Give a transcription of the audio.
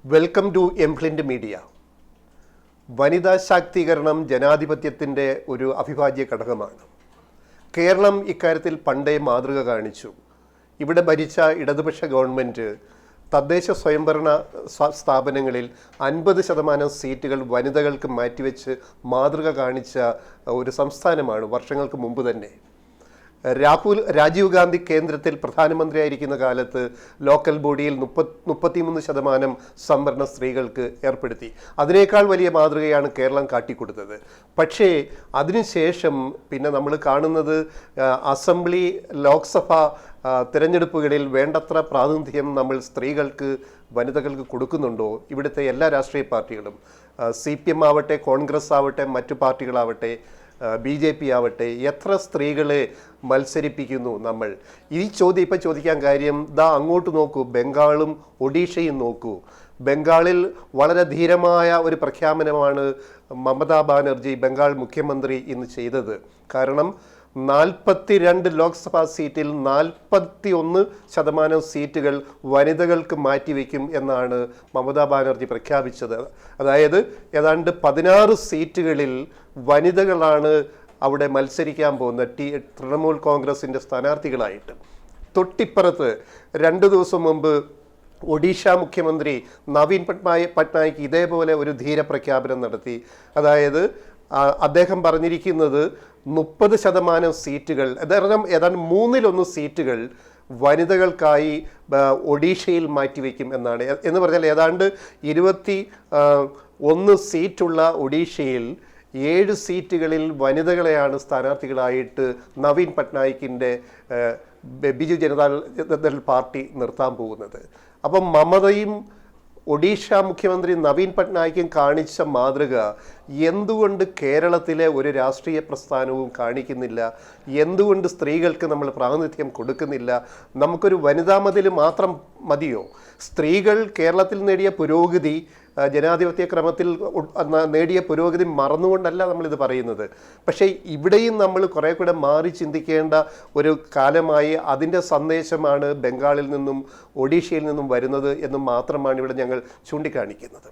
Welcome to എംപ്ലിൻ്റ് media. വനിതാ ശാക്തീകരണം ജനാധിപത്യത്തിൻ്റെ ഒരു അവിഭാജ്യ ഘടകമാണ്. കേരളം ഇക്കാര്യത്തിൽ പണ്ടേ മാതൃക കാണിച്ചു. ഇവിടെ ഭരിച്ച ഇടതുപക്ഷ ഗവൺമെൻറ് തദ്ദേശ സ്വയംഭരണ സ്ഥാപനങ്ങളിൽ 50% സീറ്റുകൾ വനിതകൾക്ക് മാറ്റിവെച്ച് മാതൃക കാണിച്ച ഒരു സംസ്ഥാനമാണ് വർഷങ്ങൾക്ക് മുമ്പ് തന്നെ. രാജീവ് ഗാന്ധി കേന്ദ്രത്തിൽ പ്രധാനമന്ത്രിയായിരിക്കുന്ന കാലത്ത് ലോക്കൽ ബോഡിയിൽ 33% സംവരണം സ്ത്രീകൾക്ക് ഏർപ്പെടുത്തി. അതിനേക്കാൾ വലിയ മാതൃകയാണ് കേരളം കാട്ടിക്കൊടുത്തത്. പക്ഷേ അതിനുശേഷം പിന്നെ നമ്മൾ കാണുന്നത് അസംബ്ലി ലോക്സഭ തിരഞ്ഞെടുപ്പുകളിൽ വേണ്ടത്ര പ്രാതിനിധ്യം നമ്മൾ സ്ത്രീകൾക്ക് വനിതകൾക്ക് കൊടുക്കുന്നുണ്ടോ? ഇവിടുത്തെ എല്ലാ രാഷ്ട്രീയ പാർട്ടികളും, CPM ആവട്ടെ, കോൺഗ്രസ് ആവട്ടെ, മറ്റു പാർട്ടികളാവട്ടെ, BJP ആവട്ടെ, എത്ര സ്ത്രീകളെ മത്സരിപ്പിക്കുന്നു നമ്മൾ? ഈ ചോദ്യം ഇപ്പം ചോദിക്കാൻ കാര്യം, അങ്ങോട്ട് നോക്കൂ, ബംഗാളും ഒഡീഷയും നോക്കൂ. ബംഗാളിൽ വളരെ ധീരമായ ഒരു പ്രഖ്യാപനമാണ് മമതാ ബാനർജി, ബംഗാൾ മുഖ്യമന്ത്രി, ഇന്ന് ചെയ്തത്. കാരണം 42 ലോക്സഭാ സീറ്റിൽ 41% സീറ്റുകൾ വനിതകൾക്ക് മാറ്റിവെക്കും എന്നാണ് മമതാ ബാനർജി പ്രഖ്യാപിച്ചത്. അതായത് ഏതാണ്ട് 16 സീറ്റുകളിൽ വനിതകളാണ് അവിടെ മത്സരിക്കാൻ പോകുന്ന തൃണമൂൽ കോൺഗ്രസിൻ്റെ സ്ഥാനാർത്ഥികളായിട്ട്. തൊട്ടിപ്പുറത്ത് 2 ദിവസം മുമ്പ് ഒഡീഷ മുഖ്യമന്ത്രി നവീൻ പട്നായിക് ഇതേപോലെ ഒരു ധീര പ്രഖ്യാപനം നടത്തി. അതായത് അദ്ദേഹം പറഞ്ഞിരിക്കുന്നത് 30% സീറ്റുകൾ, ഏതാണ്ട് 1/3 സീറ്റുകൾ വനിതകൾക്കായി ഒഡീഷയിൽ മാറ്റിവെക്കും എന്നാണ്. എന്ന് പറഞ്ഞാൽ ഏതാണ്ട് 21 സീറ്റുള്ള ഒഡീഷയിൽ 7 സീറ്റുകളിൽ വനിതകളെയാണ് സ്ഥാനാർത്ഥികളായിട്ട് നവീൻ പട്നായിക്കിൻ്റെ ബിജു ജനതാദൾ പാർട്ടി നിർത്താൻ പോകുന്നത്. അപ്പം മമതയും ഒഡീഷ മുഖ്യമന്ത്രി നവീൻ പട്നായിക്കും കാണിച്ച മാതൃക എന്തുകൊണ്ട് കേരളത്തിലെ ഒരു രാഷ്ട്രീയ പ്രസ്ഥാനവും കാണിക്കുന്നില്ല? എന്തുകൊണ്ട് സ്ത്രീകൾക്ക് നമ്മൾ പ്രാതിനിധ്യം കൊടുക്കുന്നില്ല? നമുക്കൊരു വനിതാ മതിൽ മാത്രം മതിയോ? സ്ത്രീകൾ കേരളത്തിൽ നേടിയ പുരോഗതി, ജനാധിപത്യ ക്രമത്തിൽ നേടിയ പുരോഗതി മറന്നുകൊണ്ടല്ല നമ്മളിത് പറയുന്നത്. പക്ഷേ ഇവിടെയും നമ്മൾ കുറേ കൂടെ മാറി ചിന്തിക്കേണ്ട ഒരു കാലമായി. അതിൻ്റെ സന്ദേശമാണ് ബംഗാളിൽ നിന്നും ഒഡീഷയിൽ നിന്നും വരുന്നത് എന്ന് മാത്രമാണ് ഇവിടെ ഞങ്ങൾ ചൂണ്ടിക്കാണിക്കുന്നത്.